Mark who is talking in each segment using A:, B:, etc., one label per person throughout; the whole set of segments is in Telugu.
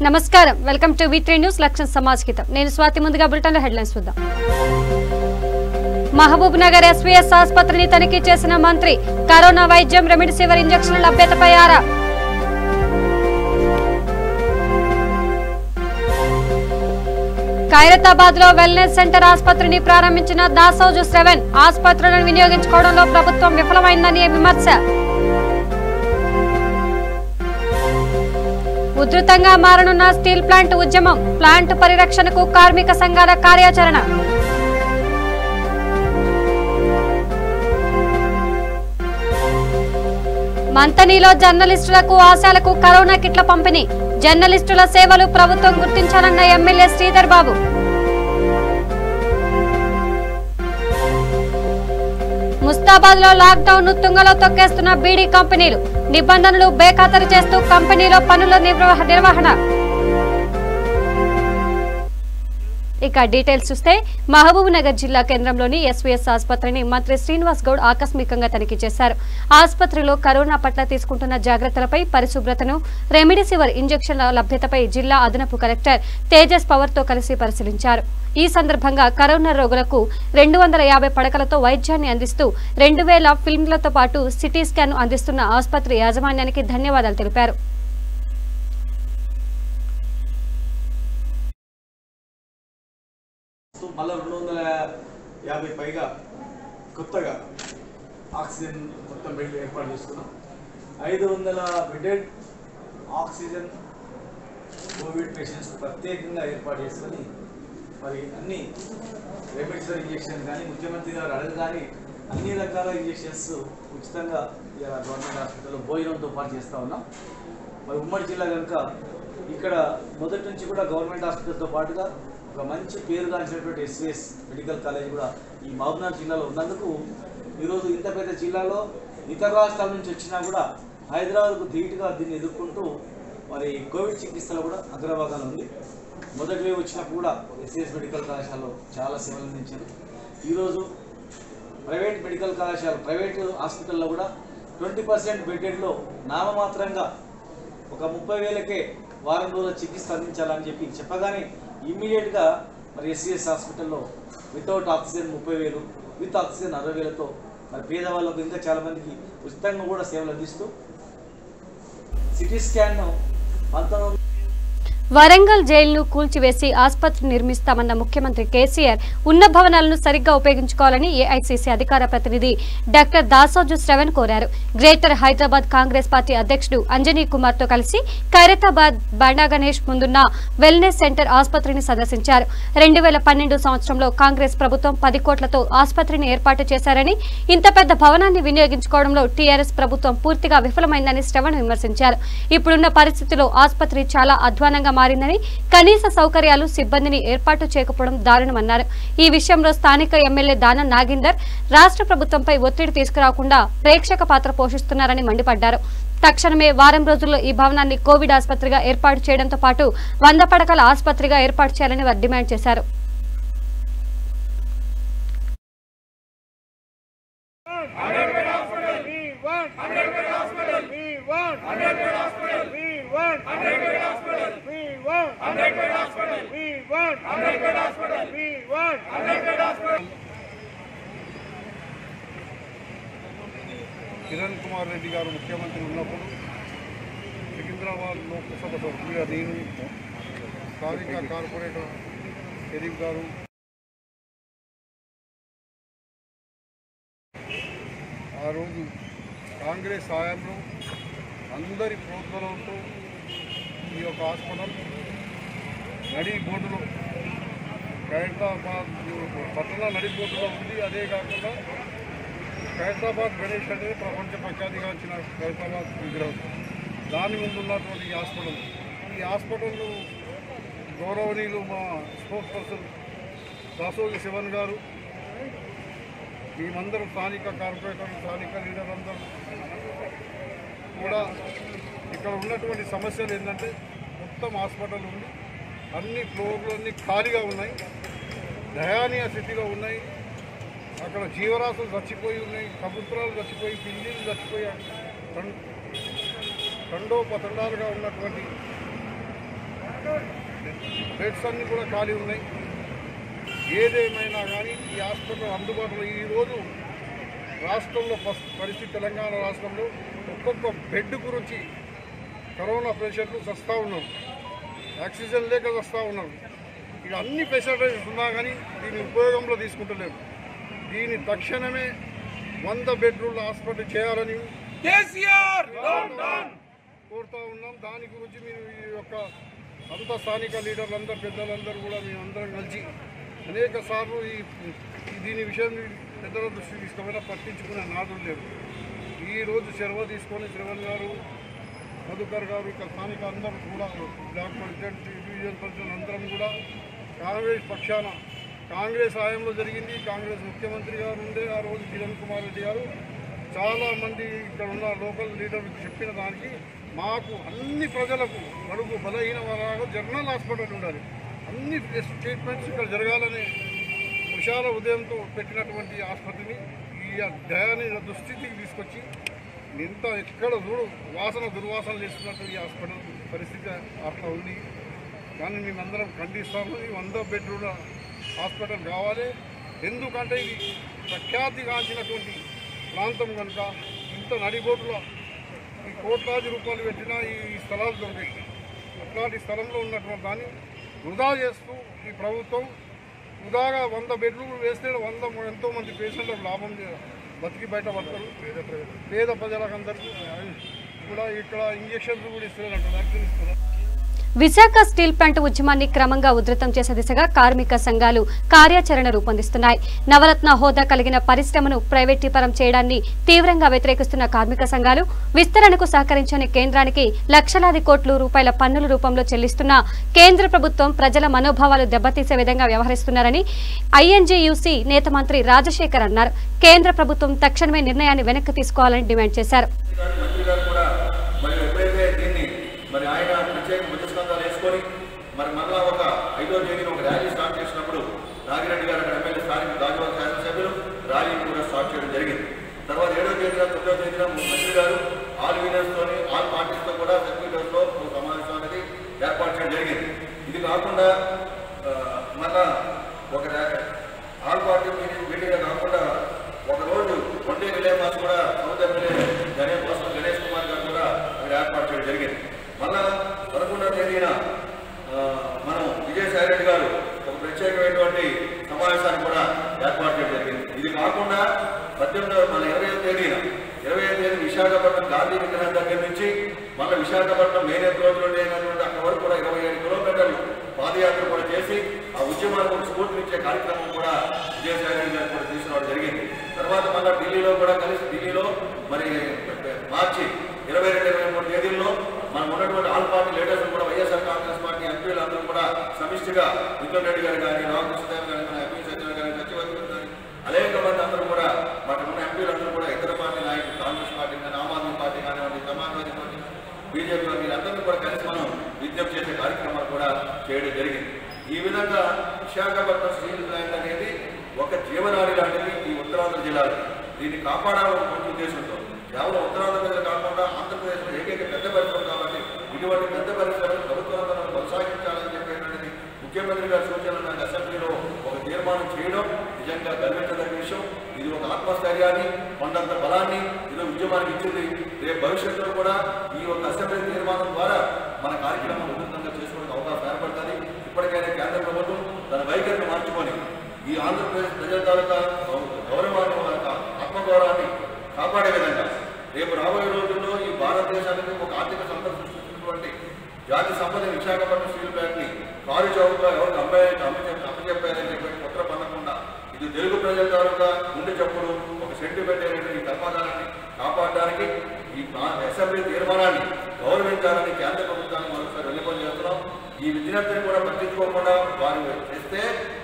A: నమస్కారం వెల్కమ్ టు V3 న్యూస్ లక్ష్యం సమాజ్ హితం నేను స్వాతి ముందుగా బులెటిన్ హెడ్లైన్స్ చూద్దాం మహబూబ్ నగర్ SVS ఆసుపత్రిని తనిఖీ చేసిన మంత్రి కరోనా వైద్యం రెమిడిసివిర్ ఇంజెక్షన్ల లభ్యతపై ఆరా ఖైరతాబాద్ లో వెల్నెస్ సెంటర్ ఆసుపత్రిని ప్రారంభించిన దాసోజు శ్రవణ్ ఆసుపత్రులను వినియోగించుకోవడంలో ప్రభుత్వం విఫలమైందని విమర్శ ఉధృతంగా మారనున్న స్టీల్ ప్లాంట్ ఉద్యమం ప్లాంట్ పరిరక్షణకు కార్మిక సంఘాల కార్యాచరణ మంతనీలో జర్నలిస్టులకు ఆశాలకు కరోనా కిట్ల పంపిణీ జర్నలిస్టుల సేవలు ప్రభుత్వం గుర్తించాలన్న ఎమ్మెల్యే శ్రీధర్ బాబు ముస్తాబాద్ లో లాక్ డౌన్ ను తుంగలో తొక్కేస్తున్న బీడీ కంపెనీలు నిబంధనలు బేఖాతరు చేస్తూ కంపెనీలో పనుల నిర్వహణ ఇక డీటెయిల్స్ చూస్తే మహబూబ్ నగర్ జిల్లా కేంద్రంలోని SVS ఆసుపత్రిని మంత్రి శ్రీనివాస్ గౌడ్ ఆకస్మికంగా తనిఖీ చేశారు. ఆసుపత్రిలో కరోనా పట్ల తీసుకుంటున్న జాగ్రత్తలపై, పరిశుభ్రతను, రెమిడిసివిర్ ఇంజెక్షన్ల లభ్యతపై జిల్లా అదనపు కలెక్టర్ తేజస్ పవర్ తో కలిసి పరిశీలించారు. ఈ సందర్భంగా కరోనా రోగులకు 250 పడకలతో వైద్యాన్ని అందిస్తూ 2000 ఫిల్మ్లతో పాటు సిటీ స్కాన్ అందిస్తున్న ఆసుపత్రి యాజమాన్యానికి ధన్యవాదాలు తెలిపారు.
B: మళ్ళీ 250 పైగా కొత్తగా ఆక్సిజన్ మొత్తం బెడ్లు ఏర్పాటు చేసుకున్నాం. 500 బెడెడ్ ఆక్సిజన్ కోవిడ్ పేషెంట్స్ ప్రత్యేకంగా ఏర్పాటు చేసుకొని మరి అన్ని రెమిడిసివిర్ ఇంజెక్షన్ కానీ ముఖ్యమంత్రి గారు అడగగానే అన్ని రకాల ఇంజెక్షన్స్ ఉచితంగా గవర్నమెంట్ హాస్పిటల్లో భోజనంతో పాటు చేస్తూ ఉన్నాం. మరి ఉమ్మడి జిల్లా కనుక ఇక్కడ మొదటి నుంచి కూడా గవర్నమెంట్ హాస్పిటల్తో పాటుగా ఒక మంచి పేరుగాంచినటువంటి SVS మెడికల్ కాలేజ్ కూడా ఈ మహబూబ్నగర్ జిల్లాలో ఉన్నందుకు ఈరోజు ఇంత పెద్ద జిల్లాలో ఇతర రాష్ట్రాల నుంచి వచ్చినా కూడా హైదరాబాద్కు ధీటుగా దీన్ని ఎదుర్కొంటూ మరి కోవిడ్ చికిత్సలో కూడా అగ్రభాగాలు ఉంది. మొదటి వేవ్ వచ్చినప్పుడు కూడా SVS మెడికల్ కళాశాలలో చాలా సేవలు అందించారు. ఈరోజు ప్రైవేట్ మెడికల్ కళాశాల ప్రైవేట్ హాస్పిటల్లో కూడా 20% బెడ్డెడ్లో నామమాత్రంగా ఒక 30,000కే వారం రోజుల చికిత్స అందించాలని చెప్పగానే ఇమ్మీడియట్గా మరి SVS హాస్పిటల్లో వితౌట్ ఆక్సిజన్ 30,000, విత్ ఆక్సిజన్ 60,000తో మరి పేదవాళ్ళకు ఇంకా చాలామందికి ఉచితంగా కూడా సేవలు అందిస్తూ సిటీ స్కాన్ను 19
A: వరంగల్ జైలును కూల్చివేసి ఆసుపత్రి నిర్మిస్తామన్న ముఖ్యమంత్రి కేసీఆర్ ఉన్న భవనాలను సరిగ్గా ఉపయోగించుకోవాలని AICC అధికార ప్రతినిధి డాక్టర్ దాసోజు శ్రవణ్ కోరారు. గ్రేటర్ హైదరాబాద్ కాంగ్రెస్ పార్టీ అధ్యక్షుడు అంజనీ కుమార్ తో కలిసి ఖైరతాబాద్ బండా గణేష్ ముందున్న వెల్నెస్ సెంటర్ ఆసుపత్రిని సందర్శించారు. 2012 సంవత్సరంలో కాంగ్రెస్ ప్రభుత్వం 10 కోట్లతో ఆసుపత్రిని ఏర్పాటు చేశారని, ఇంత పెద్ద భవనాన్ని వినియోగించుకోవడంలో TRS ప్రభుత్వం పూర్తిగా విఫలమైందని శ్రవణ్ విమర్శించారు. ఇప్పుడున్న పరిస్థితిలో ఆసుపత్రి చాలా అధ్వానంగా మారిందని, కనీస సౌకర్యాలు, సిబ్బందిని ఏర్పాటు చేయకపోవడం దారుణమన్నారు. ఈ విషయంలో స్థానిక ఎమ్మెల్యే దానం నాగేందర్ రాష్ట్ర ప్రభుత్వంపై ఒత్తిడి తీసుకురాకుండా ప్రేక్షక పాత్ర పోషిస్తున్నారని మండిపడ్డారు. తక్షణమే వారం రోజుల్లో ఈ భవనాన్ని కోవిడ్ ఆసుపత్రిగా ఏర్పాటు చేయడంతో పాటు 100 పడకల ఆసుపత్రిగా ఏర్పాటు చేయాలని వారు డిమాండ్ చేశారు.
C: కిరణ్ కుమార్ రెడ్డి గారు ముఖ్యమంత్రి ఉన్నప్పుడు సికింద్రాబాద్ లోక్సభ సభ్యుడిగా నేను, స్థానిక కార్పొరేటర్ షరీఫ్ గారు, ఆ రోజు కాంగ్రెస్ హయాంలో అందరి ప్రోత్సాహంతో ఈ యొక్క హాస్పిటల్ నడిబోటులో ఖైరతాబాద్ పట్టణ నడిబోటులో ఉంది. అదే కాకుండా ఖైరతాబాద్ గణేష్ అనేది ప్రపంచ ప్రఖ్యాతిగాంచిన ఖైరతాబాద్ విగ్రహం, దాని ముందు ఉన్నటువంటి ఈ హాస్పిటల్ గౌరవనీయులు మా స్పోక్స్ పర్సన్ దాసోజు శ్రవణ్ గారు, మేమందరం స్థానిక కార్పొరేటర్లు, స్థానిక లీడర్ అందరూ కూడా ఇక్కడ ఉన్నటువంటి సమస్యలు ఏంటంటే మొత్తం హాస్పిటల్ ఉంది, అన్ని ఫ్లోర్లు అన్నీ ఖాళీగా ఉన్నాయి, దయానీయ స్థితిలో ఉన్నాయి. అక్కడ జీవరాశులు చచ్చిపోయి ఉన్నాయి, కబుత్రాలు చచ్చిపోయి, పిల్లీలు చచ్చిపోయి తండోపతండాలుగా ఉన్నటువంటి బెడ్స్ అన్నీ కూడా ఖాళీ ఉన్నాయి. ఏదేమైనా కానీ ఈ హాస్పిటల్ అందుబాటులో ఈరోజు రాష్ట్రంలో పరిస్థితి తెలంగాణ రాష్ట్రంలో ఒక్కొక్క బెడ్ గురించి కరోనా పేషెంట్లు చస్తూ ఉన్నారు, ఆక్సిజన్ లేక చస్తూ ఉన్నారు. ఇక అన్ని ఫెసిలిటీస్ ఉన్నా కానీ దీన్ని ఉపయోగంలో తీసుకుంటలేరు. దీన్ని తక్షణమే 100 బెడ్రూమ్ల హాస్పిటల్ చేయాలని కోరుతూ ఉన్నాం. దాని గురించి మీరు ఈ యొక్క అంత స్థానిక లీడర్లందరూ పెద్దలందరూ కూడా మేమందరం కలిసి అనేక సార్లు దీని విషయం పెద్దల దృష్టి తీసుకుపోయినా పట్టించుకునే నాదులు లేవు. ఈరోజు చొరవ తీసుకొని శ్రవణ్ గారు, మధుకర్ గారు, ఇక్కడ స్థానిక అందరూ కూడా బ్లాక్ ప్రెసిడెంట్, డివిజన్ ప్రెసిడెంట్ అందరం కూడా కాంగ్రెస్ పక్షాన, కాంగ్రెస్ హయాంలో జరిగింది, కాంగ్రెస్ ముఖ్యమంత్రి గారు ఉండే ఆ రోజు కిరణ్ కుమార్ రెడ్డి గారు చాలామంది ఇక్కడ ఉన్న లోకల్ లీడర్లకు చెప్పిన దానికి మాకు అన్ని ప్రజలకు బడుగు బలహీన వర్గాలకు జనరల్ హాస్పిటల్ ఉండాలి, అన్ని ట్రీట్మెంట్స్ ఇక్కడ జరగాలని విశాల ఉదయంతో పెట్టినటువంటి ఆసుపత్రిని ఈ దయాన్ని దుస్థితికి తీసుకొచ్చి ఇంత ఎక్కడ చూడు దుర్వాసన చేస్తున్నట్టు ఈ హాస్పిటల్ పరిస్థితి అట్లా ఉంది. కానీ మేమందరం ఖండిస్తాము. ఈ 100 బెడ్రూమ్ల హాస్పిటల్ కావాలి. ఎందుకంటే ఇది ప్రఖ్యాతిగాంచినటువంటి ప్రాంతం కనుక ఇంత నడిబోటులో ఈ కోట్లాది రూపాయలు పెట్టినా ఈ స్థలాలు దొరికాయి. అట్లాంటి స్థలంలో ఉన్నటువంటి దాన్ని వృధా చేస్తూ ఈ ప్రభుత్వం వృధాగా 100 బెడ్రూమ్లు వేస్తే 100 ఎంతోమంది పేషెంట్లకు లాభం బతికి బయటపడతారు. పేద ప్రజలకందరికీ కూడా ఇక్కడ ఇంజక్షన్లు కూడా ఇస్తున్నారంట, వ్యాక్సిన్ ఇస్తున్నారు.
A: విశాఖ స్టీల్ ప్లాంట్ ఉద్యమాన్ని క్రమంగా ఉధృతం చేసే దిశగా కార్మిక సంఘాలు కార్యాచరణ రూపొందిస్తున్నాయి. నవరత్న హోదా కలిగిన పరిశ్రమను ప్రైవేటీకరణ చేయడాన్ని తీవ్రంగా వ్యతిరేకిస్తున్న కార్మిక సంఘాలు విస్తరణకు సహకరించని కేంద్రానికి లక్షలాది కోట్ల రూపాయల పన్నుల రూపంలో చెల్లిస్తున్న కేంద్ర ప్రభుత్వం ప్రజల మనోభావాలు దెబ్బతీసే విధంగా వ్యవహరిస్తున్నారని ఐఎన్జీయూసీ నేత మంత్రి రాజశేఖర్ అన్నారు. కేంద్ర ప్రభుత్వం తక్షణమే నిర్ణయాన్ని వెనక్కి తీసుకోవాలని డిమాండ్ చేశారు.
D: మరి మళ్ళా ఒక 5వ తేదీన ఒక ర్యాలీ స్టార్ట్ చేసినప్పుడు నాగిరెడ్డి గారు అక్కడ ఎమ్మెల్యే స్థానిక గాజువాక శాసనసభ్యులు ర్యాలీని కూడా స్టార్ట్ చేయడం జరిగింది. తర్వాత 7వ తేదీన 9వ తేదీన మంత్రి గారు ఆల్ యూనియన్స్తోని ఆల్ పార్టీస్తో కూడా సర్క్యూట్ హౌస్లో సమావేశం అనేది ఏర్పాటు చేయడం జరిగింది. ఇది కాకుండా మళ్ళా ఒక ఆల్ పార్టీ మీటింగ్ కాకుండా ఒకరోజు వన్డే రిలే మార్చ్ కూడా సౌత్ ఎమ్మెల్యే గణేష్ కుమార్ గారు కూడా అక్కడ ఏర్పాటు చేయడం జరిగింది. మళ్ళా 11వ తేదీన మనం విజయసాయి రెడ్డి గారు ఒక ప్రత్యేకమైనటువంటి సమావేశాన్ని కూడా ఏర్పాటు చేయడం జరిగింది. ఇది కాకుండా 20వ తేదీన విశాఖపట్నం గాంధీ విగ్రహం దగ్గర నుంచి మళ్ళీ విశాఖపట్నం మెయిన్ అప్రోచ్లో అక్కడ వరకు కూడా 27 కిలోమీటర్లు పాదయాత్ర కూడా చేసి ఆ ఉద్యమానికి స్ఫూర్తినిచ్చే కార్యక్రమం కూడా విజయసాయి రెడ్డి గారు కూడా తీసుకురావడం జరిగింది. తర్వాత మళ్ళీ ఢిల్లీలో కూడా కలిసి ఢిల్లీలో మరి మార్చి 22-23 తేదీల్లో మనం ఉన్నటువంటి ఆల్ పార్టీ లీడర్స్ కూడా వైఎస్ఆర్ కాంగ్రెస్ పార్టీ ఎంపీలు అందరూ కూడా సమిష్టిగా మిథున్ రెడ్డి గారు కానీ, రామకృష్ణదేవ్ గారు కానీ, ఎంపీ సత్యనారాయణ గారు, సత్యవర్ధన్ గారు అనేక మంది అందరూ కూడా మనకు ఉన్న ఎంపీలందరూ కూడా ఇతర పార్టీ నాయకులు కాంగ్రెస్ పార్టీ కానీ, ఆమ్ ఆద్మీ పార్టీ కానివ్వండి, సమాజ్వాదీ పార్టీ, బీజేపీ వీళ్ళందరూ కూడా కలిసి మనం విజ్ఞప్తి చేసే కార్యక్రమాలు కూడా చేయడం జరిగింది. ఈ విధంగా విశాఖపట్నం స్టీల్ ప్లాంట్ అనేది ఒక జీవనాడి లాంటిది ఈ ఉత్తరాంధ్ర జిల్లాలో. దీన్ని కాపాడాలని ఉద్దేశంతో కేవలం ఉత్తరాంధ్ర ప్రజలు కాకుండా ఆంధ్రప్రదేశ్లో ఏకైక పెద్ద పరిశ్రమ కాబట్టి ఇటువంటి పెద్ద పరిశ్రమలు ప్రభుత్వంతో కొనసాగించాలని చెప్పేటువంటి ముఖ్యమంత్రి గారి సూచనలు నాకు అసెంబ్లీలో ఒక తీర్మానం చేయడం నిజంగా గర్వించదగ్గ విషయం. ఇది ఒక ఆత్మస్థైర్యాన్ని, కొండంత బలాన్ని ఇది ఉద్యమానికి ఇచ్చింది. రేపు భవిష్యత్తులో కూడా ఈ ఒక అసెంబ్లీ తీర్మానం ద్వారా మన కార్యక్రమం ఉధృతంగా చేసుకోవడానికి అవకాశం ఏర్పడుతుంది. ఇప్పటికైనా కేంద్ర ప్రభుత్వం తన వైఖరిని మార్చుకొని ఈ ఆంధ్రప్రదేశ్ ప్రజల తాలూకా గౌరవాన్ని, ఆత్మగౌరవాన్ని కాపాడే విధంగా రేపు రాబోయే రోజుల్లో ఈ భారతదేశానికి ఒక ఆర్థిక సంపద సృష్టించినటువంటి జాతి సంపద విశాఖపట్నం స్టీల్ ప్లాంట్ని కారు చౌకగా ఎవరికి అప్పచెప్పారని చెప్పి కుట్ర పన్నకుండా ఇది తెలుగు ప్రజల తాలూకా గుండె చప్పుడు ఒక సెంటిమెంట్ అయినటువంటి ఈ కర్మాగారాన్ని కాపాడడానికి ఈ అసెంబ్లీ తీర్మానాన్ని గౌరవించాలని కేంద్ర ప్రభుత్వాన్ని మరొకసారి వెలుగొని చేస్తున్నాం. ఈ విజ్ఞప్తిని కూడా పట్టించుకోకుండా వారు చేస్తే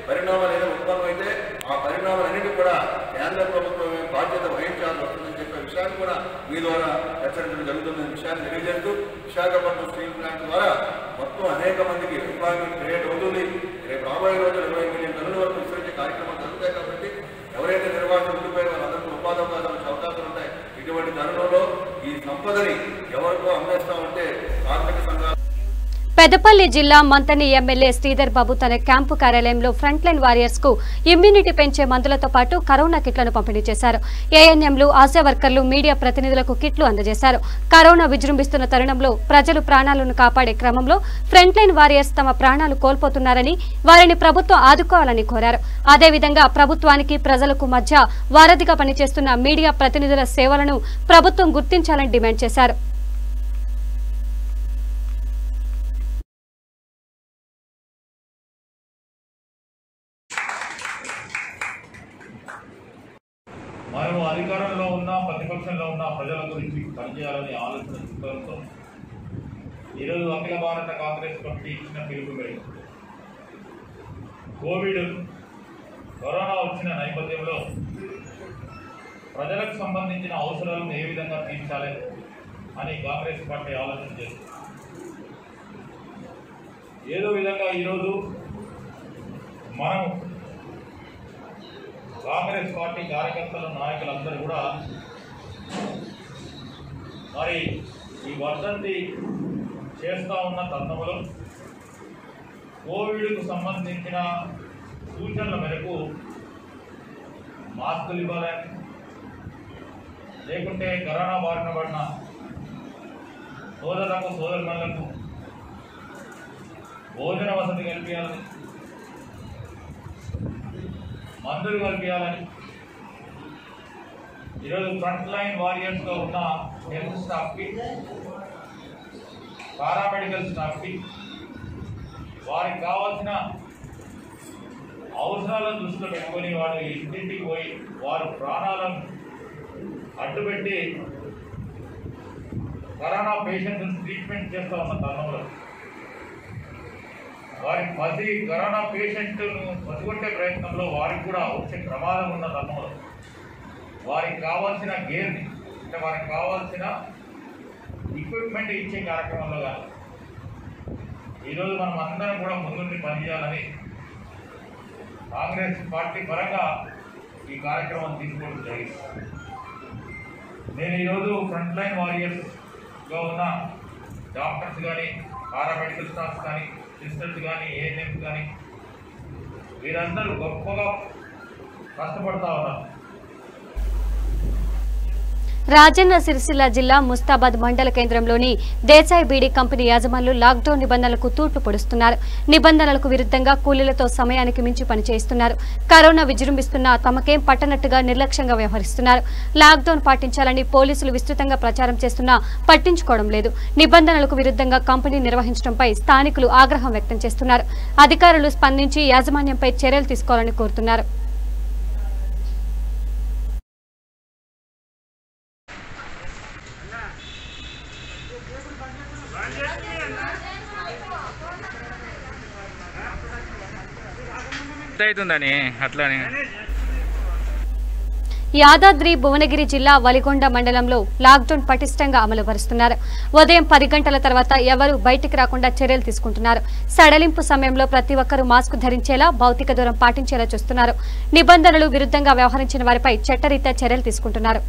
D: పరిణామాలు ఏదైనా ఉత్పన్నమైతే ఆ పరిణామాలన్నింటినీ కూడా కేంద్ర ప్రభుత్వమే బాధ్యత వహించాల్సి వస్తుందని చెప్పే విషయాన్ని కూడా మీ ద్వారా హెచ్చరించడం జరుగుతుందనే విషయాన్ని తెలియజేస్తూ విశాఖపట్నం స్టీల్ ప్లాంట్ ద్వారా మొత్తం అనేక మందికి ఎంప్లాయ్మెంట్ క్రియేట్ అవుతుంది. రేపు రాబోయే రోజులు 20 మిలియన్ టన్నుల వరకు విస్తరించే కార్యక్రమాలు జరుగుతాయి కాబట్టి ఎవరైతే నిర్వాహకులు ఉండిపోయి వాళ్ళందరికీ ఉపాధి అవకాశాలు వచ్చే అవకాశాలు ఉంటాయి. ఇటువంటి తరుణంలో ఈ సంపదని ఎవరికో అమ్మేస్తామంటే కార్మిక సంఘాలు
A: పెద్దపల్లి జిల్లా మంతని ఎమ్మెల్యే శ్రీధర్ బాబు తన క్యాంపు కార్యాలయంలో ఫ్రంట్ లైన్ వారియర్స్ కు ఇమ్యూనిటీ పెంచే మందులతో పాటు కరోనా కిట్లను పంపిణీ చేశారు. ఏఎన్ఎంలు, ఆశా వర్కర్లు, మీడియా ప్రతినిధులకు కిట్లు అందజేశారు. కరోనా విజృంభిస్తున్న తరుణంలో ప్రజలు ప్రాణాలను కాపాడే క్రమంలో ఫ్రంట్ లైన్ వారియర్స్ తమ ప్రాణాలు కోల్పోతున్నారని, వారిని ప్రభుత్వం ఆదుకోవాలని కోరారు. అదేవిధంగా ప్రభుత్వానికి ప్రజలకు మధ్య వారధిగా పనిచేస్తున్న మీడియా ప్రతినిధుల సేవలను ప్రభుత్వం గుర్తించాలని డిమాండ్ చేశారు.
E: మనము అధికారంలో ఉన్న ప్రతిపక్షంలో ఉన్న ప్రజల గురించి పనిచేయాలని ఆలోచన దృక్పథంతో ఈరోజు అఖిల భారత కాంగ్రెస్ కమిటీ ఇచ్చిన పిలుపు మేరకు కరోనా వచ్చిన నేపథ్యంలో ప్రజలకు సంబంధించిన అవసరాలను ఏ విధంగా తీర్చాలి అని కాంగ్రెస్ పార్టీ ఆలోచన చేస్తుంది. ఏదో విధంగా ఈరోజు మనం కాంగ్రెస్ పార్టీ కార్యకర్తలు, నాయకులందరూ కూడా మరి ఈ వర్ధంతి చేస్తూ ఉన్న తరుణంలో కోవిడ్కు సంబంధించిన సూచనల మేరకు మాస్కులు ఇవ్వాలని, లేకుంటే కరోనా బారిన పడిన సోదరులకు, సోదరులకు భోజన వసతి కల్పించాలని, మందులు కల్పించాలని ఈరోజు ఫ్రంట్ లైన్ వారియర్స్గా ఉన్న హెల్త్ స్టాఫ్కి, పారామెడికల్ స్టాఫ్కి వారికి కావాల్సిన అవసరాలను దృష్టిలో పెట్టుకొని వారు ఇంటింటికి పోయి వారు ప్రాణాలను అడ్డుపెట్టి కరోనా పేషెంట్స్ ట్రీట్మెంట్ చేస్తూ ఉన్న తరుణంలో వారి కరోనా పేషెంట్ను పసిగొట్టే ప్రయత్నంలో వారికి కూడా వచ్చే ప్రమాదం ఉన్న తరుణంలో వారికి కావాల్సిన గేర్ని, అంటే వారికి కావాల్సిన ఎక్విప్మెంట్ ఇచ్చే కార్యక్రమంలో కానీ ఈరోజు మనం అందరం కూడా ముందుండి పనిచేయాలని కాంగ్రెస్ పార్టీ పరంగా ఈ కార్యక్రమం తీసుకోవడం జరిగింది. నేను ఈరోజు ఫ్రంట్ లైన్ వారియర్స్గా ఉన్న డాక్టర్స్ కానీ, పారామెడికల్ స్టాఫ్స్ కానీ, సిస్టర్స్ కానీ, ఏఎన్ఎంస్ కానీ వీరందరూ గొప్పగా కష్టపడతా ఉన్నారు.
A: రాజన్న సిరిసిల్ల జిల్లా ముస్తాబాద్ మండల కేంద్రంలోని దేశాయ్ బీడీ కంపెనీ యాజమాన్లు లాక్డౌన్ నిబంధనలకు తూట్లు పొడుస్తున్నారు. నిబంధనలకు విరుద్ధంగా కూలీలతో సమయానికి మించి పనిచేస్తున్నారు. కరోనా విజృంభిస్తున్నా తమకేం పట్టనట్టుగా నిర్లక్ష్యంగా వ్యవహరిస్తున్నారు. లాక్డౌన్ పాటించాలని పోలీసులు విస్తృతంగా ప్రచారం చేస్తున్నా పట్టించుకోవడం లేదు. నిబంధనలకు విరుద్ధంగా కంపెనీ నిర్వహించడంపై స్థానికులు ఆగ్రహం వ్యక్తం చేస్తున్నారు. అధికారులు స్పందించి యాజమాన్యంపై చర్యలు తీసుకోవాలని కోరుతున్నారు.
F: అవుతుందని అట్లానే
A: యాదాద్రి భువనగిరి జిల్లా వలిగొండ మండలంలో లాక్డౌన్ పటిష్టంగా అమలు పరుస్తున్నారు. ఉదయం 10 గంటల తర్వాత ఎవరూ బయటికి రాకుండా చర్యలు తీసుకుంటున్నారు. సడలింపు సమయంలో ప్రతి ఒక్కరూ మాస్క్ ధరించేలా, భౌతిక దూరం పాటించేలా చూస్తున్నారు. నిబంధనలు విరుద్ధంగా వ్యవహరించిన వారిపై చట్టరీత్యా చర్యలు తీసుకుంటున్నారు.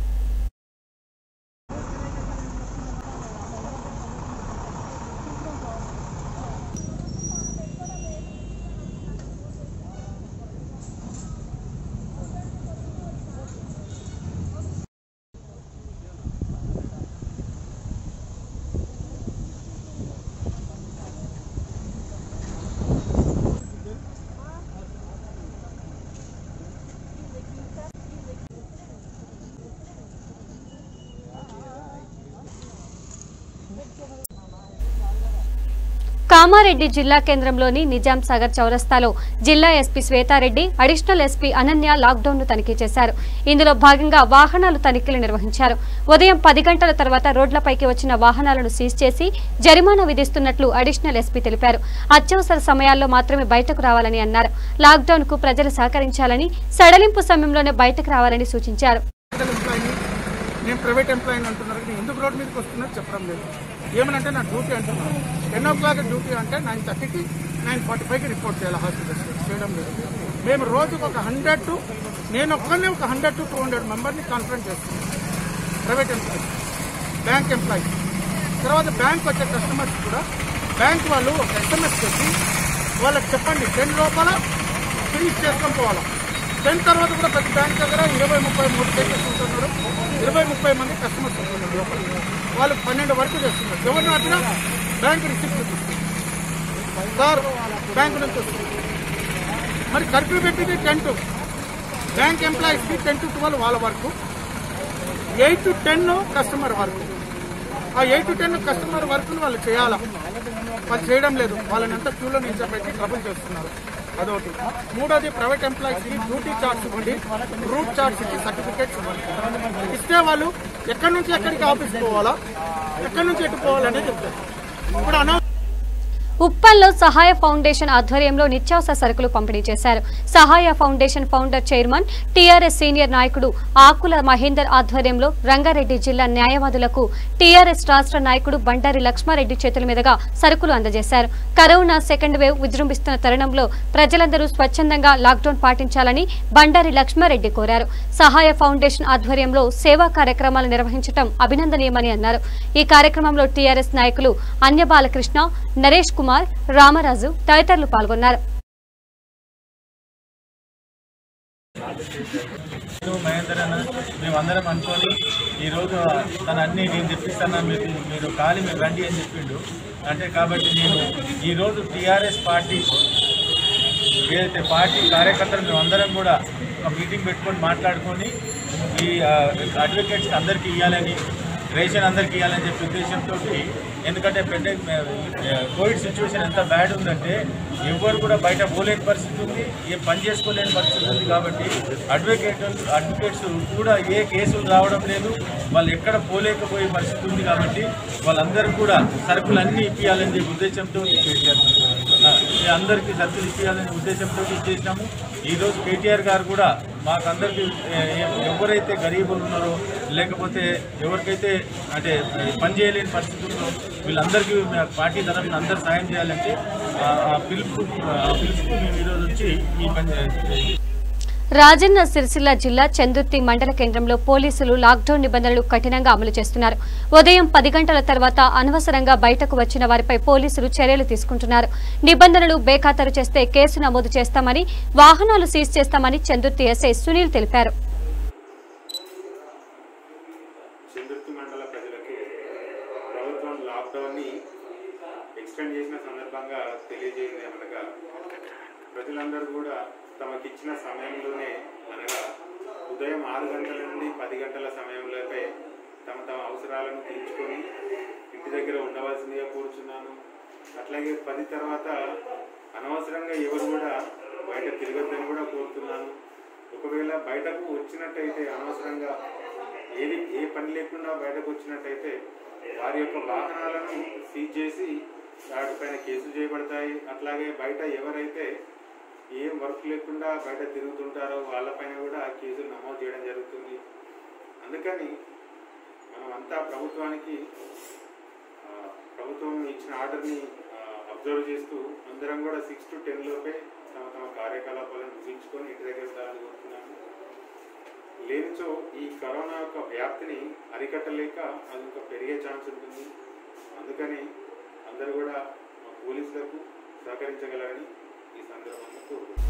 A: కామారెడ్డి జిల్లా కేంద్రంలోని నిజాం సాగర్ చౌరస్తాలో జిల్లా SP Swetha Reddy, additional SP Ananya lockdown ను తనిఖీ చేశారు. ఇందులో భాగంగా వాహనాలు తనిఖీలు నిర్వహించారు. ఉదయం 10 గంటల తర్వాత రోడ్లపైకి వచ్చిన వాహనాలను సీజ్ చేసి జరిమానా విధిస్తున్నట్లు అడిషనల్ ఎస్పీ తెలిపారు. అత్యవసర సమయాల్లో మాత్రమే బయటకు రావాలని అన్నారు. లాక్డౌన్ కు ప్రజలు సహకరించాలని, సడలింపు సమయంలోనే బయటకు రావాలని సూచించారు.
G: నేను ప్రైవేట్ ఎంప్లాయీ అంటున్నారు, ఎందుకు రోడ్ మీదకి వస్తున్నారు చెప్పడం లేదు. ఏమనంటే నా డ్యూటీ అంటున్నాను. 10 o'clock డ్యూటీ అంటే 9:30కి 9:45కి రిపోర్ట్ చేయాలి హాస్పిటల్స్ చేయడం లేదు. మేము రోజుకు ఒక 100 to నేను ఒక్కనే ఒక 100 to 200 మెంబర్ని కాన్ఫరెన్స్ చేస్తున్నాను. ప్రైవేట్ ఎంప్లాయీ, బ్యాంక్ ఎంప్లాయీ, తర్వాత బ్యాంక్ వచ్చే కస్టమర్స్ కూడా బ్యాంక్ వాళ్ళు ఒక SMS పెట్టి వాళ్ళకి చెప్పండి 10 లోపల ఫినిష్ చేసుకొని పోవాలి. 10 తర్వాత కూడా ప్రతి బ్యాంక్ దగ్గర 20-30 కేసెస్ ఉంటున్నారు, 20-30 మంది కస్టమర్స్ ఉంటున్నారు లోపల. వాళ్ళు 12 వరకు చేస్తున్నారు. ఎవరిని అడిగినా బ్యాంక్ రిసిప్ట్ చూపిస్తుంది సార్, బ్యాంకు నుంచి వస్తుంది. మరి కర్ఫ్యూ పెట్టింది 10 to బ్యాంక్ ఎంప్లాయీస్కి 10 to 12 వాళ్ళ వరకు, 8 to 10 కస్టమర్ వరకు. ఆ 8 to 10 కస్టమర్ వరకు వాళ్ళు చేయాలా, వాళ్ళు చేయడం లేదు. వాళ్ళని అంతా క్యూలో నిలిచబెట్టి ట్రబుల్ చేస్తున్నారు. అదొకటి. మూడోది ప్రైవేట్ ఎంప్లాయీస్కి డ్యూటీ చార్ట్స్ ఇవ్వండి, రూట్ చార్ట్స్ ఇచ్చి సర్టిఫికేట్స్ ఇవ్వండి. ఇస్తే వాళ్ళు ఎక్కడి నుంచి ఎక్కడికి ఆఫీస్ పోవాలా, ఎక్కడి నుంచి ఎటు పోవాలనేది చెప్తారు. ఇప్పుడు
A: ఉప్పల్లో సహాయ ఫౌండేషన్ ఆధ్వర్యంలో నిత్యావసర సరుకులు పంపిణీ చేశారు. సహాయ foundation founder chairman TRS senior నాయకుడు ఆకుల మహేందర్ ఆధ్వర్యంలో రంగారెడ్డి జిల్లా న్యాయవాదులకు టీఆర్ఎస్ రాష్ట్ర నాయకుడు బండారి లక్ష్మారెడ్డి చేతుల మీదుగా సరుకులు అందజేశారు. కరోనా సెకండ్ వేవ్ విజృంభిస్తున్న తరుణంలో ప్రజలందరూ స్వచ్ఛందంగా లాక్డౌన్ పాటించాలని బండారి లక్ష్మారెడ్డి కోరారు. సహాయ ఫౌండేషన్ ఆధ్వర్యంలో సేవా కార్యక్రమాలు నిర్వహించడం అభినందనీయమని అన్నారు. ఈ కార్యక్రమంలో టీఆర్ఎస్ నాయకులు అన్య బాలకృష్ణ, నరేష్ కుమార్, రామరాజు తదితరులు పాల్గొన్నారు.
F: మహేందర్ అన్న మేమందరం అనుకొని ఈరోజు తన అన్ని నేను తెప్పిస్తాను, మీరు ఖాళీ మీరు రండి అని చెప్పిండు. అంటే కాబట్టి నేను ఈరోజు టీఆర్ఎస్ పార్టీ ఏదైతే పార్టీ కార్యకర్తలు మేమందరం కూడా ఒక మీటింగ్ పెట్టుకొని మాట్లాడుకొని ఈ అడ్వకేట్స్కి అందరికీ ఇవ్వాలని, రేషన్ అందరికీ ఇవ్వాలని చెప్పే ఉద్దేశంతో, ఎందుకంటే కోవిడ్ సిచ్యువేషన్ ఎంత బ్యాడ్ ఉందంటే ఎవరు కూడా బయట పోలేని పరిస్థితి ఉంది, ఏ పని చేసుకోలేని పరిస్థితి ఉంది. కాబట్టి అడ్వకేట్స్ కూడా ఏ కేసులు రావడం లేదు, వాళ్ళు ఎక్కడ పోలేకపోయే పరిస్థితి ఉంది. కాబట్టి వాళ్ళందరూ కూడా సరుకులు అన్నీ ఇప్పించాలని చెప్పే ఉద్దేశంతో అందరికీ సరుకులు ఇప్పించాలనే ఉద్దేశంతో చేసినాము. ఈరోజు కేటీఆర్ గారు కూడా మాకందరికీ ఎవరైతే గరీబులు ఉన్నారో, లేకపోతే ఎవరికైతే అంటే పని చేయలేని పరిస్థితి ఉందో వీళ్ళందరికీ పార్టీ తరఫున అందరూ సాయం చేయాలంటే పిలుపుకు మేము ఈరోజు వచ్చి ఈ పని.
A: రాజన్న సిరిసిల్ల జిల్లా చందుర్తి మండల కేంద్రంలో పోలీసులు లాక్డౌన్ నిబంధనలు కఠినంగా అమలు చేస్తున్నారు. ఉదయం 10 గంటల తర్వాత అనవసరంగా బయటకు వచ్చిన వారిపై పోలీసులు చర్యలు తీసుకుంటున్నారు. నిబంధనలు బేఖాతరు చేస్తే కేసు నమోదు చేస్తామని, వాహనాలు సీజ్ చేస్తామని చందుర్తి ఎస్ఐ సునీల్ తెలిపారు.
H: చందుర్తి మండల ప్రజలకు ప్రభుత్వం లాక్డౌన్ ని ఎక్స్టెండ్ చేసిన సందర్భంగా తెలియజేయండి అనగా, ప్రజలందరూ కూడా తమకిచ్చిన సమయంలోనే అనగా ఉదయం 6 గంటల నుండి 10 గంటల సమయంలోపై తమ అవసరాలను తీర్చుకొని ఇంటి దగ్గర ఉండవలసిందిగా కోరుచున్నాను. అట్లాగే 10 తర్వాత అనవసరంగా ఎవరు కూడా బయట తిరగద్దని కూడా కోరుతున్నాను. ఒకవేళ బయటకు వచ్చినట్టయితే అనవసరంగా ఏ పని లేకుండా బయటకు వచ్చినట్టయితే వారి యొక్క వాహనాలను సీజ్ చేసి వాటిపైన కేసులు చేయబడతాయి. అట్లాగే బయట ఎవరైతే ఏం వర్క్ లేకుండా బయట తిరుగుతుంటారో వాళ్ళపైన కూడా కేసులు నమోదు చేయడం జరుగుతుంది. అందుకని మనమంతా ప్రభుత్వం ఇచ్చిన ఆర్డర్ని అబ్జర్వ్ చేస్తూ అందరం కూడా 6 to 10 లోపే తమ కార్యకలాపాలను ముగించుకొని ఇంటి దగ్గర ఉండాలని కోరుతున్నాను. లేనిచో ఈ కరోనా యొక్క వ్యాప్తిని అరికట్టలేక అది ఇంకా పెరిగే ఛాన్స్ ఉంటుంది. అందుకని అందరూ కూడా పోలీసులకు సహకరించగలరని ఈ సందర్భంగా కోరుతున్నాను.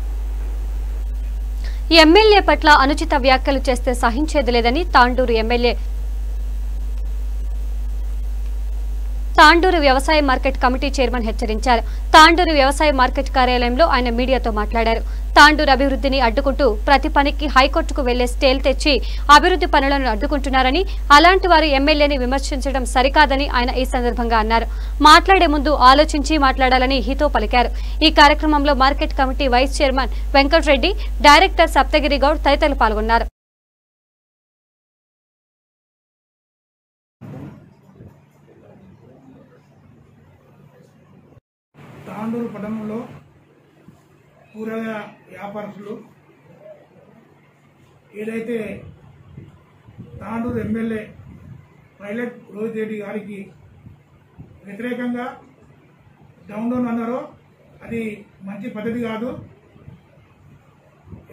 A: ఎమ్మెల్యే పట్ల అనుచిత వ్యాఖ్యలు చేస్తే సహించేది లేదని తాండూరు ఎమ్మెల్యే తాండూరు వ్యవసాయ మార్కెట్ కమిటీ చైర్మన్ హెచ్చరించారు. తాండూరు వ్యవసాయ మార్కెట్ కార్యాలయంలో ఆయన మీడియాతో మాట్లాడారు. తాండూరు అభివృద్ధిని అడ్డుకుంటూ ప్రతి పనికి హైకోర్టుకు వెళ్లే స్టేల్ తెచ్చి అభివృద్ధి పనులను అడ్డుకుంటున్నారని, అలాంటి వారు ఎమ్మెల్యేని విమర్శించడం సరికాదని ఆయన ఈ సందర్భంగా అన్నారు. మాట్లాడే ముందు ఆలోచించి మాట్లాడాలని హితో పలికారు. ఈ కార్యక్రమంలో market committee vice chairman Venkatareddy, director Saptagiri Goud తదితరులు పాల్గొన్నారు.
G: తాండూరు పట్టణంలో కూరగాయ వ్యాపారస్తులు ఏదైతే తాండూరు ఎమ్మెల్యే పైలట్ రోహిత్ రెడ్డి గారికి వ్యతిరేకంగా డౌన్ అన్నారో అది మంచి పద్ధతి కాదు.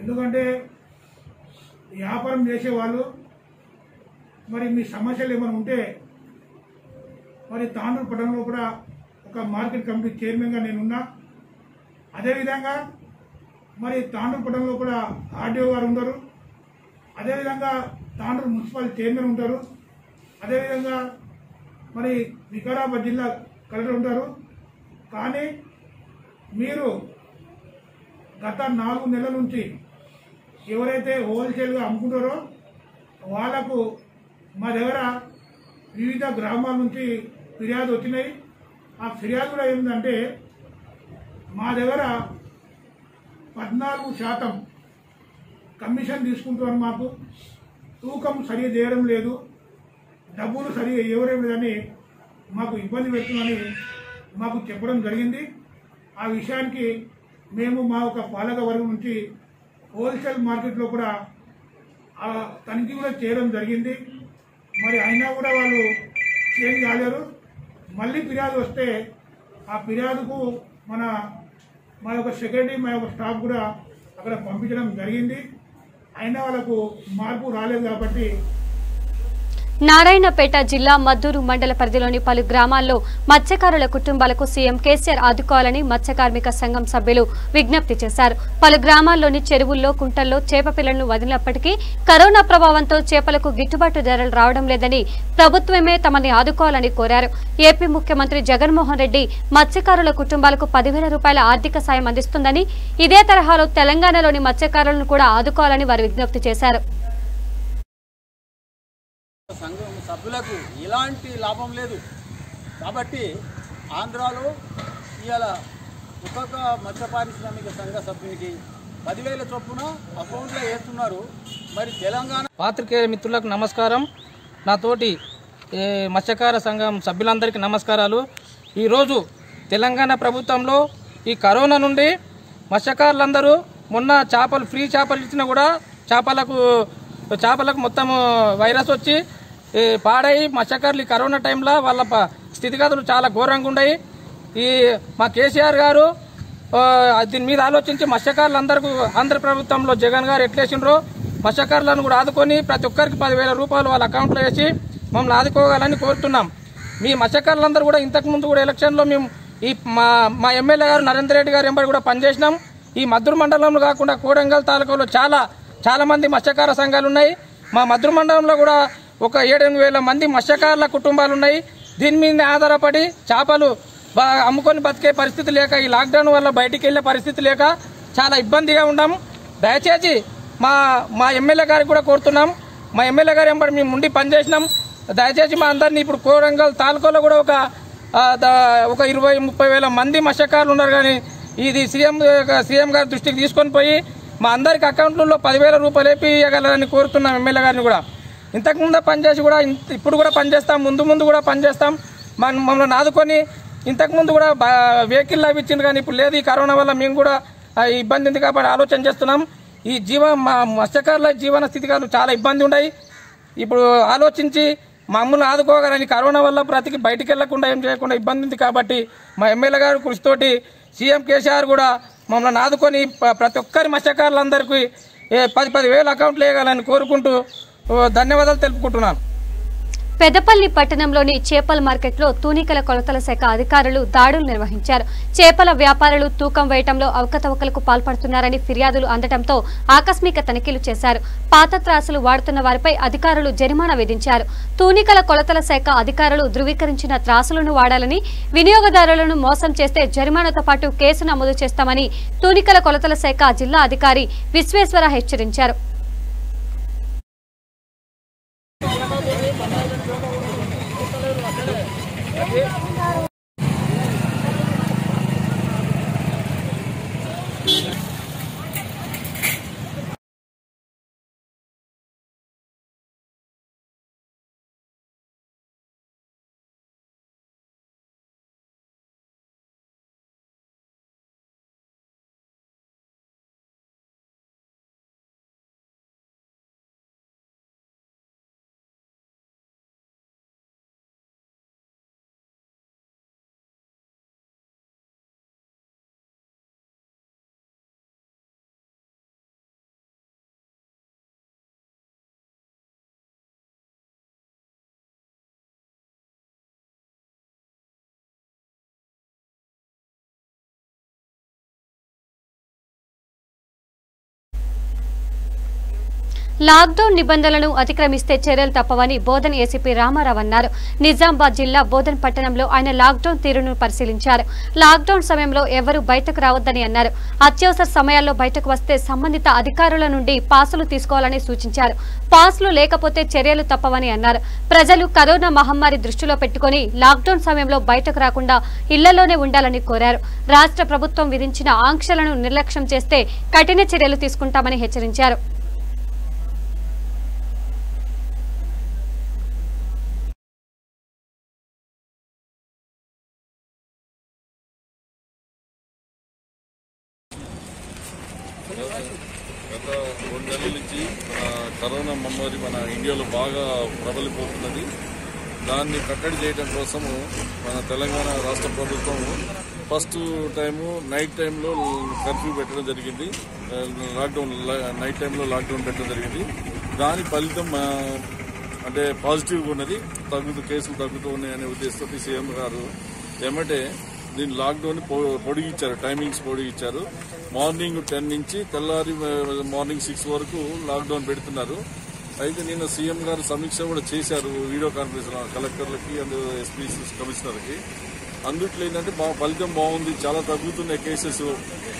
G: ఎందుకంటే వ్యాపారం చేసేవాళ్ళు మరి మీ సమస్యలు ఏమైనా ఉంటే మరి తాండూరు పట్టణంలో కూడా ఒక మార్కెట్ కమిటీ చైర్మన్గా నేనున్నా. అదేవిధంగా మరి తాండూరుపట్నంలో కూడా ఆర్డీఓ గారు ఉంటారు. అదేవిధంగా తాండూరు మున్సిపల్ చైర్మన్ ఉంటారు. అదేవిధంగా మరి వికారాబాద్ జిల్లా కలెక్టర్ ఉంటారు. కానీ మీరు గత 4 నెలల నుంచి ఎవరైతే హోల్సేల్గా అమ్ముకుంటారో వాళ్లకు మా దగ్గర వివిధ గ్రామాల నుంచి ఫిర్యాదు వచ్చినాయి. ఆ ఫిర్యాదు కూడా ఏంటంటే మా దగ్గర 14% కమిషన్ తీసుకుంటారు, మాకు తూకం సరిగా చేయడం లేదు, డబ్బులు సరిగా ఇవ్వడం లేదని మాకు ఇబ్బంది పెడుతుందని మాకు చెప్పడం జరిగింది. ఆ విషయానికి మేము మా ఒక పాలక వర్గం నుంచి హోల్సేల్ మార్కెట్లో కూడా తనిఖీ కూడా చేయడం జరిగింది. మరి అయినా కూడా వాళ్ళు చేంజ్ కాలేరు. మళ్ళీ ఫిర్యాదు వస్తే ఆ ఫిర్యాదుకు మా యొక్క సెక్రటరీ మా యొక్క స్టాఫ్ కూడా అక్కడ పంపించడం జరిగింది. అయినా వాళ్ళకు మార్పు రాలేదు కాబట్టి
A: నారాయణపేట జిల్లా మద్దూరు మండల పరిధిలోని పలు గ్రామాల్లో మత్స్యకారుల కుటుంబాలకు సీఎం కేసీఆర్ ఆదుకోవాలని మత్స్య కార్మిక సంఘం సభ్యులు విజ్ఞప్తి చేశారు. పలు గ్రామాల్లోని చెరువుల్లో, కుంటల్లో చేప పిల్లలను వదిలినప్పటికీ కరోనా ప్రభావంతో చేపలకు గిట్టుబాటు ధరలు రావడం లేదని ప్రభుత్వమే తమని ఆదుకోవాలని కోరారు. ఏపీ ముఖ్యమంత్రి జగన్మోహన్ రెడ్డి మత్స్యకారుల కుటుంబాలకు 10,000 రూపాయల ఆర్థిక సాయం అందిస్తుందని, ఇదే తరహాలో తెలంగాణలోని మత్స్యకారులను కూడా ఆదుకోవాలని వారు విజ్ఞప్తి చేశారు.
I: సంఘం సభ్యులకు ఎలాంటి లాభం లేదు కాబట్టి ఆంధ్రాలో ఇవాళ ఒక్కొక్క మత్స్య పారిశ్రామిక సంఘ సభ్యునికి 10,000 చొప్పున అకౌంట్లో వేస్తున్నారు. మరి తెలంగాణ
J: పాత్రికేయ మిత్రులకు నమస్కారం. నాతోటి మత్స్యకార సంఘం సభ్యులందరికీ నమస్కారాలు. ఈరోజు తెలంగాణ ప్రభుత్వంలో ఈ కరోనా నుండి మత్స్యకారులందరూ మొన్న చేపలు ఫ్రీ చేపలు ఇచ్చినా కూడా చేపలకు మొత్తం వైరస్ వచ్చి పాడై మత్స్యకారులు ఈ కరోనా టైంలో వాళ్ళ స్థితిగతులు చాలా ఘోరంగా ఉన్నాయి. మా కేసీఆర్ గారు దీని మీద ఆలోచించి మత్స్యకారులందరికీ ఆంధ్ర ప్రభుత్వంలో జగన్ గారు ఎట్లేసిండ్రో మత్స్యకారులను కూడా ఆదుకొని ప్రతి ఒక్కరికి 10,000 రూపాయలు వాళ్ళ అకౌంట్లో వేసి మమ్మల్ని ఆదుకోవాలని కోరుతున్నాం. మీ మత్స్యకారులందరూ కూడా ఇంతకుముందు కూడా ఎలక్షన్లో మేము మా ఎమ్మెల్యే గారు నరేందర్ రెడ్డి గారు ఎంబడి కూడా పనిచేసినాం. ఈ మద్దూరు మండలంలో కాకుండా కోడంగల్ తాలూకాలో చాలా మంది మత్స్యకార సంఘాలు ఉన్నాయి. మా మద్దూరు మండలంలో కూడా ఒక 7,000 మంది మత్స్యకారుల కుటుంబాలు ఉన్నాయి. దీని మీద ఆధారపడి చేపలు అమ్ముకొని బతికే పరిస్థితి లేక, ఈ లాక్డౌన్ వల్ల బయటికి వెళ్లే పరిస్థితి లేక చాలా ఇబ్బందిగా ఉన్నాం. దయచేసి మా ఎమ్మెల్యే గారికి కూడా కోరుతున్నాం. మా ఎమ్మెల్యే గారు ఎంబడి మేము ఉండి పనిచేసినాం. దయచేసి మా అందరినీ ఇప్పుడు కోడంగల్ తాలూకాలో కూడా ఒక 20-30 వేల మంది మత్స్యకారులు ఉన్నారు. కానీ ఇది సీఎం గారి దృష్టికి తీసుకొని పోయి మా అందరికి అకౌంట్లలో 10,000 రూపాయలు వేపియగలరని కోరుతున్నాం ఎమ్మెల్యే గారిని కూడా. ఇంతకుముందే పనిచేసి కూడా ఇప్పుడు కూడా పనిచేస్తాం, ముందు కూడా పనిచేస్తాం. మమ్మల్ని ఆదుకొని ఇంతకుముందు కూడా వెహికల్ అవి ఇచ్చింది కానీ ఇప్పుడు లేదు. ఈ కరోనా వల్ల మేము కూడా ఇబ్బంది ఉంది కాబట్టి ఆలోచన చేస్తున్నాం. మా మత్స్యకారుల జీవన స్థితిగతులు చాలా ఇబ్బంది ఉన్నాయి. ఇప్పుడు ఆలోచించి మమ్మల్ని ఆదుకోగలని కరోనా వల్ల బ్రతికి బయటికి వెళ్లకుండా ఏం చేయకుండా ఇబ్బంది ఉంది కాబట్టి మా ఎమ్మెల్యే గారి కృషితోటి సీఎం కేసీఆర్ కూడా మమ్మల్ని ఆదుకొని ప్రతి ఒక్కరి మత్స్యకారులందరికీ 10,000 అకౌంట్లు వేయగలని కోరుకుంటూ ధన్యవాదాలు తెలుపుకుంటున్నాను.
A: పెద్దపల్లి పట్టణంలోని చేపల మార్కెట్లో తూనికల కొలతల శాఖ అధికారులు దాడులు నిర్వహించారు. చేపల వ్యాపారులు తూకం వేయటంలో అవకతవకలకు పాల్పడుతున్నారని ఫిర్యాదులు అందడంతో ఆకస్మిక తనిఖీలు చేశారు. పాత త్రాసులు వాడుతున్న వారిపై అధికారులు జరిమానా విధించారు. తూనికల కొలతల శాఖ అధికారులు ధృవీకరించిన త్రాసులను వాడాలని, వినియోగదారులను మోసం చేస్తే జరిమానాతో పాటు కేసు నమోదు చేస్తామని తూనికల కొలతల శాఖ జిల్లా అధికారి విశ్వేశ్వర హెచ్చరించారు. లాక్డౌన్ నిబంధనలను అతిక్రమిస్తే చర్యలు తప్పవని బోధన్ ఏసీపీ రామారావు అన్నారు. నిజామాబాద్ జిల్లా బోధన్ పట్టణంలో ఆయన లాక్డౌన్ తీరును పరిశీలించారు. లాక్డౌన్ సమయంలో ఎవరూ బయటకు రావద్దని అన్నారు. అత్యవసర సమయాల్లో బయటకు వస్తే సంబంధిత అధికారుల నుండి పాసులు తీసుకోవాలని సూచించారు. పాసులు లేకపోతే చర్యలు తప్పవని అన్నారు. ప్రజలు కరోనా మహమ్మారి దృష్టిలో పెట్టుకుని లాక్డౌన్ సమయంలో బయటకు రాకుండా ఇళ్లలోనే ఉండాలని కోరారు. రాష్ట్ర ప్రభుత్వం విధించిన ఆంక్షలను నిర్లక్ష్యం చేస్తే కఠిన చర్యలు తీసుకుంటామని హెచ్చరించారు.
K: గత 2 నెలల నుంచి కరోనా మహమ్మారి మన ఇండియాలో బాగా ప్రబలిపోతున్నది. దాన్ని కట్టడి చేయడం కోసము మన తెలంగాణ రాష్ట్ర ప్రభుత్వం ఫస్ట్ టైము నైట్ టైంలో కర్ఫ్యూ పెట్టడం జరిగింది. నైట్ టైంలో లాక్డౌన్ పెట్టడం జరిగింది. దాని ఫలితం అంటే పాజిటివ్గా ఉన్నది. కేసులు తగ్గుతూ ఉన్నాయనే ఉద్దేశంతో సీఎం గారు ఏమంటే దీని లాక్డౌన్ పొడిగించారు, టైమింగ్స్ పొడిగించారు. మార్నింగ్ 10 నుంచి తెల్లారి మార్నింగ్ 6 వరకు లాక్డౌన్ పెడుతున్నారు. అయితే నిన్న సీఎం గారు సమీక్ష కూడా చేశారు వీడియో కాన్ఫరెన్స్ కలెక్టర్లకి అండ్ ఎస్పీ కమిషనర్కి. అందుట్లో ఏంటంటే ఫలితం బాగుంది, చాలా తగ్గుతున్నాయి కేసెస్.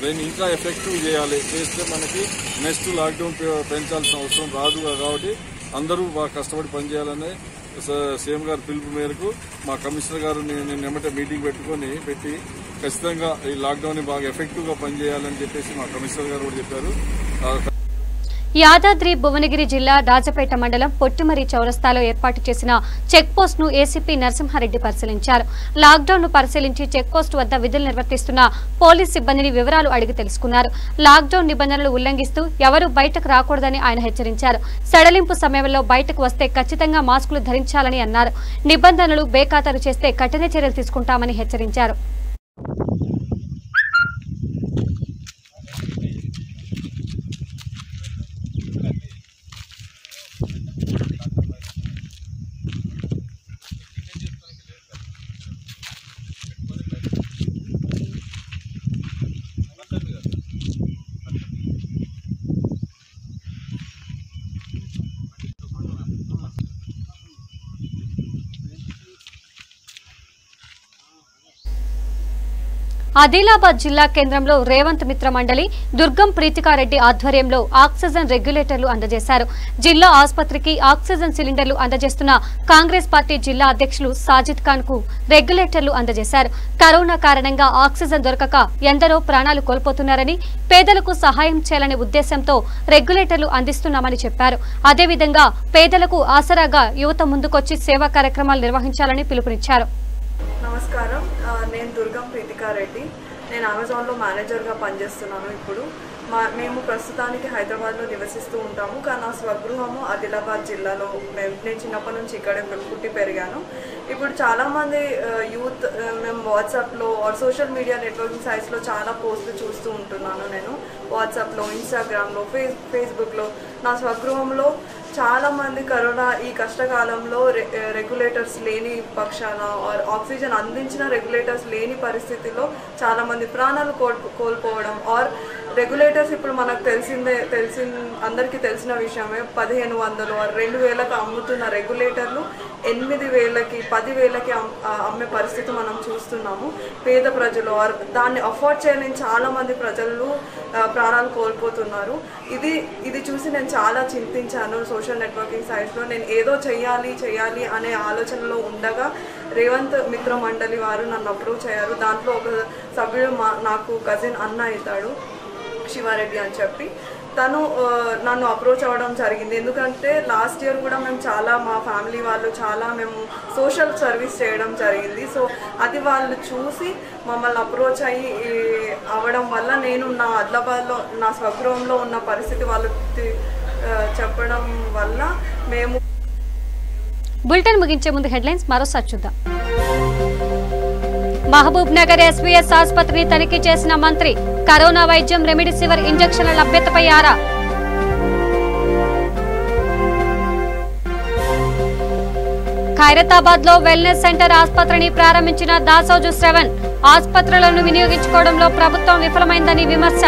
K: దీన్ని ఇంకా ఎఫెక్టివ్ చేయాలి, చేస్తే మనకి నెక్స్ట్ లాక్డౌన్ పెంచాల్సిన అవసరం రాదు. కాబట్టి అందరూ బాగా కష్టపడి పనిచేయాలనే సీఎం గారి పిలుపు మేరకు మా కమిషనర్ గారు నేను మీటింగ్ పెట్టి ఖచ్చితంగా ఈ లాక్డౌన్ బాగా ఎఫెక్టివ్ గా పనిచేయాలని చెప్పేసి మా కమిషనర్ గారు కూడా చెప్పారు.
A: యాదాద్రి భువనగిరి జిల్లా రాజపేట మండలం పొట్టిమరి చౌరస్తాలో ఏర్పాటు చేసిన చెక్ పోస్ట్ ను ఏసీపీ నరసింహారెడ్డి పరిశీలించారు. లాక్డౌన్ ను పరిశీలించి చెక్ పోస్ట్ వద్ద విధులు నిర్వర్తిస్తున్న పోలీస్ సిబ్బందిని వివరాలు అడిగి తెలుసుకున్నారు. లాక్డౌన్ నిబంధనలు ఉల్లంఘిస్తూ ఎవరూ బయటకు రాకూడదని ఆయన హెచ్చరించారు. సడలింపు సమయంలో బయటకు వస్తే ఖచ్చితంగా మాస్కులు ధరించాలని అన్నారు. నిబంధనలు బేఖాతరు చేస్తే కఠిన చర్యలు తీసుకుంటామని హెచ్చరించారు. ఆదిలాబాద్ జిల్లా కేంద్రంలో రేవంత్ మిత్ర మండలి దుర్గం ప్రీతికారెడ్డి ఆధ్వర్యంలో ఆక్సిజన్ రెగ్యులేటర్లు అందజేశారు. జిల్లా ఆసుపత్రికి ఆక్సిజన్ సిలిండర్లు అందజేస్తున్న కాంగ్రెస్ పార్టీ జిల్లా అధ్యక్షులు సాజిద్ ఖాన్ కు రెగ్యులేటర్లు అందజేశారు. కరోనా కారణంగా ఆక్సిజన్ దొరకక ఎందరో ప్రాణాలు కోల్పోతున్నారని, పేదలకు సహాయం చేయాలనే ఉద్దేశంతో రెగ్యులేటర్లు అందిస్తున్నామని చెప్పారు. అదేవిధంగా పేదలకు ఆసరాగా యువత ముందుకొచ్చి సేవా కార్యక్రమాలు నిర్వహించాలని పిలుపునిచ్చారు.
L: నమస్కారం, నేను దుర్గం ప్రీతికారెడ్డి. నేను అమెజాన్లో మేనేజర్గా పనిచేస్తున్నాను. ఇప్పుడు మేము ప్రస్తుతానికి హైదరాబాద్లో నివసిస్తూ ఉంటాము, కానీ నా స్వగృహము ఆదిలాబాద్ జిల్లాలో. నేను చిన్నప్పటి నుంచి ఇక్కడే పుట్టి పెరిగాను. ఇప్పుడు చాలామంది యూత్ మేము వాట్సాప్లో సోషల్ మీడియా నెట్వర్కింగ్ సైట్స్లో చాలా పోస్టులు చూస్తూ ఉంటున్నాను. నేను వాట్సాప్లో, ఇన్స్టాగ్రామ్లో, ఫేస్బుక్లో నా స్వగృహంలో చాలామంది కరోనా ఈ కష్టకాలంలో రెగ్యులేటర్స్ లేని పక్షాన ఆక్సిజన్ అందించిన రెగ్యులేటర్స్ లేని పరిస్థితిలో చాలామంది ప్రాణాలు కోల్పోవడం. రెగ్యులేటర్స్ ఇప్పుడు మనకు అందరికీ తెలిసిన విషయమే. 1500 2000కి అమ్ముతున్న రెగ్యులేటర్లు 8000కి 10,000కి అమ్మే పరిస్థితి మనం చూస్తున్నాము. పేద ప్రజలు దాన్ని అఫోర్డ్ చేయలేని చాలామంది ప్రజలు ప్రాణాలు కోల్పోతున్నారు. ఇది చూసి నేను చాలా చింతించాను. సోషల్ నెట్వర్కింగ్ సైట్స్లో నేను ఏదో చేయాలి అనే ఆలోచనలో ఉండగా రేవంత్ మిత్ర మండలి వారు నన్ను అప్రోచ్ అయ్యారు. దాంట్లో ఒక సభ్యుడు నాకు కజిన్ అన్న అవుతాడు, శివారెడ్డి అని చెప్పి. తను నన్ను అప్రోచ్ అవ్వడం జరిగింది. ఎందుకంటే లాస్ట్ ఇయర్ కూడా మా ఫ్యామిలీ వాళ్ళు మేము సోషల్ సర్వీస్ చేయడం జరిగింది. సో అది వాళ్ళు చూసి మమ్మల్ని అప్రోచ్ అవ్వడం వల్ల నేను నా ఆదిలాబాద్లో నా స్వగృహంలో ఉన్న పరిస్థితి వాళ్ళు చెప్పడం వల్ల మేము.
A: బులెటిన్ ముగించే ముందు హెడ్లైన్స్ మరోసారి చూద్దాం. మహబూబ్ నగర్ ఎస్వీఎస్ ఆసుపత్రిని తనిఖీ చేసిన మంత్రి. కరోనా వైద్యం, రెమిడిసివిర్ ఇంజెక్షన్ల లభ్యతపై ఆరా. ఖైరతాబాద్ లో వెల్నెస్ సెంటర్ ఆసుపత్రిని ప్రారంభించిన దాసోజు శ్రవణ్. ఆసుపత్రులను వినియోగించుకోవడంలో ప్రభుత్వం విఫలమైందని విమర్శ.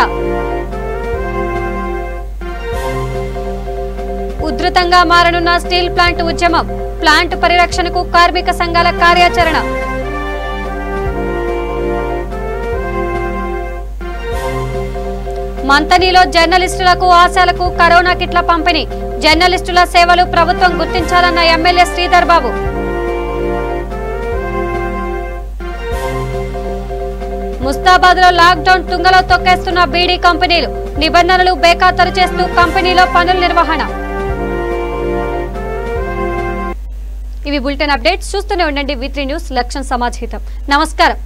A: ఉధృతంగా మారనున్న స్టీల్ ప్లాంట్ ఉద్యమం. ప్లాంట్ పరిరక్షణకు కార్మిక సంఘాల కార్యాచరణ. మంతనిలో జర్నలిస్టులకు ఆశాలకు కరోనా కిట్ల పంపిణీ. జర్నలిస్టుల సేవలు ప్రభుత్వం గుర్తించాలన్న ఎమ్మెల్యే శ్రీధర్ బాబు. ముస్తాబాద్ లో లాక్డౌన్ తుంగలో తొక్కేస్తున్న బీడీ కంపెనీలు. నిబంధనలు బేఖాతరు చేస్తూ కంపెనీలో పనుల నిర్వహణ. ఇవి బులెటిన్ అప్డేట్స్. చూస్తూనే ఉండండి V3 న్యూస్. లక్ష్యం సమాజ్ హితం. నమస్కారం.